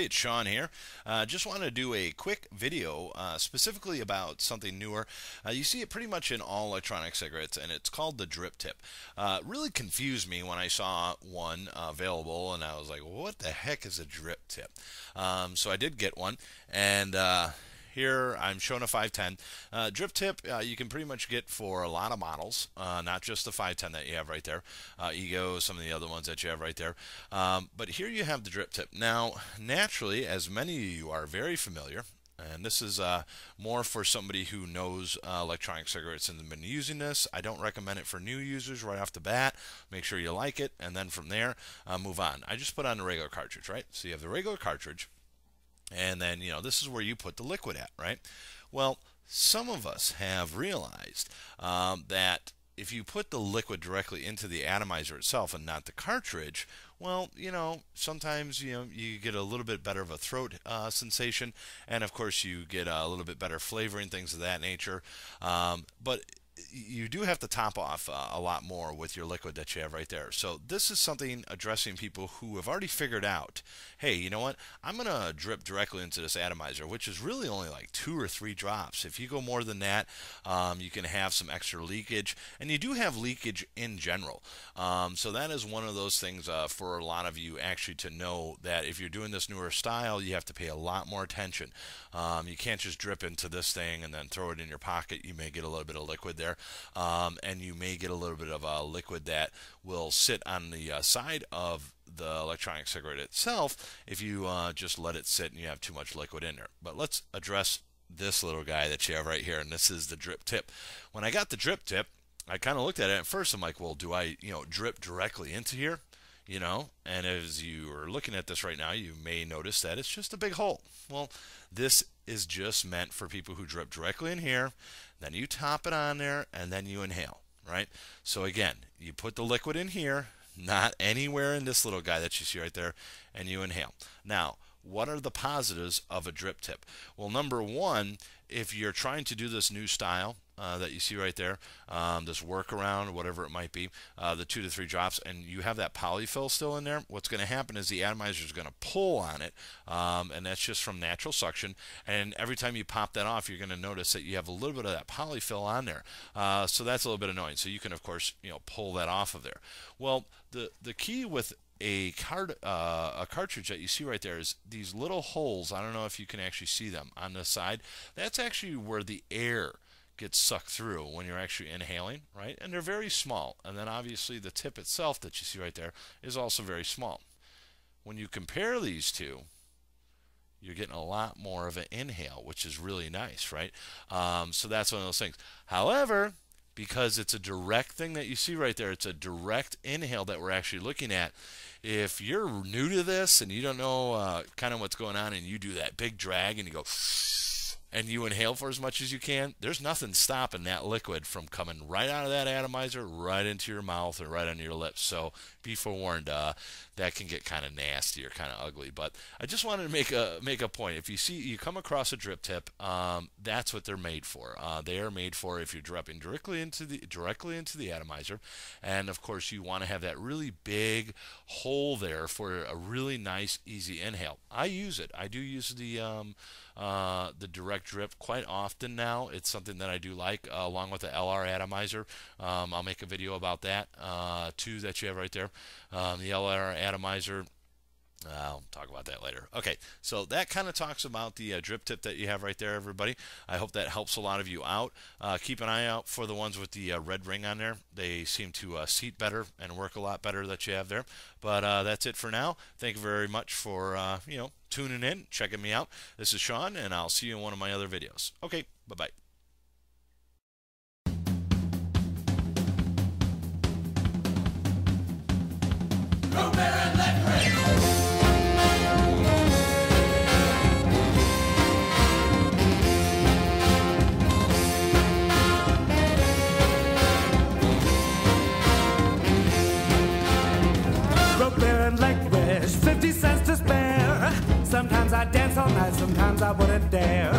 everybody, it's Sean here. Just want to do a quick video specifically about something newer. You see it pretty much in all electronic cigarettes, and it's called the drip tip. Really confused me when I saw one available, and I was like, what the heck is a drip tip? So I did get one, and here I'm showing a 510. Drip tip you can pretty much get for a lot of models, not just the 510 that you have right there, Ego, some of the other ones that you have right there. But here you have the drip tip. Now, naturally, as many of you are very familiar, and this is more for somebody who knows electronic cigarettes and has been using this. I don't recommend it for new users right off the bat. Make sure you like it, and then from there, move on. I just put on the regular cartridge, right? So you have the regular cartridge, and then, you know, this is where you put the liquid at, right? Well, some of us have realized that if you put the liquid directly into the atomizer itself and not the cartridge, well, you know, sometimes, you know, you get a little bit better of a throat sensation, and of course you get a little bit better flavoring, things of that nature. But you do have to top off a lot more with your liquid that you have right there. So this is something addressing people who have already figured out, hey, you know what, I'm going to drip directly into this atomizer, which is really only like 2 or 3 drops. If you go more than that, you can have some extra leakage, and you do have leakage in general. So that is one of those things for a lot of you actually to know, that if you're doing this newer style, you have to pay a lot more attention. You can't just drip into this thing and then throw it in your pocket. You may get a little bit of liquid there. And you may get a little bit of a liquid that will sit on the side of the electronic cigarette itself if you just let it sit and you have too much liquid in there. But let's address this little guy that you have right here, and this is the drip tip. When I got the drip tip, I kind of looked at it at first. I'm like, well, do I, you know, drip directly into here? You know, and as you are looking at this right now, you may notice that it's just a big hole. Well, this is just meant for people who drip directly in here, then you top it on there, and then you inhale, right? So again, you put the liquid in here, not anywhere in this little guy that you see right there, and you inhale. Now, what are the positives of a drip tip? Well, number one, if you're trying to do this new style that you see right there, this workaround, whatever it might be, the 2 to 3 drops, and you have that polyfill still in there, what's going to happen is the atomizer is going to pull on it, and that's just from natural suction, and every time you pop that off, you're going to notice that you have a little bit of that polyfill on there. So that's a little bit annoying. So you can, of course, you know, pull that off of there. Well, the key with a cartridge that you see right there is these little holes. I don't know if you can actually see them on the side. That's actually where the air gets sucked through when you're actually inhaling, right? And they're very small. And then obviously the tip itself that you see right there is also very small. When you compare these two, you're getting a lot more of an inhale, which is really nice, right? So that's one of those things. However, because it's a direct thing that you see right there, it's a direct inhale that we're actually looking at. If you're new to this and you don't know kind of what's going on, and you do that big drag and you go and you inhale for as much as you can, there's nothing stopping that liquid from coming right out of that atomizer, right into your mouth or right on your lips. So be forewarned, that can get kind of nasty or kind of ugly. But I just wanted to make a point. If you come across a drip tip, that's what they're made for. They are made for if you're dripping directly into the atomizer, and of course you want to have that really big hole there for a really nice, easy inhale. I use it. I do use the direct drip quite often now. It's something that I do like, along with the LR atomizer. I'll make a video about that too, that you have right there. The LR atomizer, I'll talk about that later. Okay, so that kind of talks about the drip tip that you have right there, everybody. I hope that helps a lot of you out. Keep an eye out for the ones with the red ring on there. They seem to seat better and work a lot better that you have there. But that's it for now. Thank you very much for you know, tuning in, checking me out. This is Sean, and I'll see you in one of my other videos. Okay, bye-bye. Root beer and licorice, 50 cents to spare. Sometimes I dance all night, sometimes I wouldn't dare.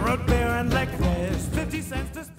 Root beer and licorice, 50 cents to spare.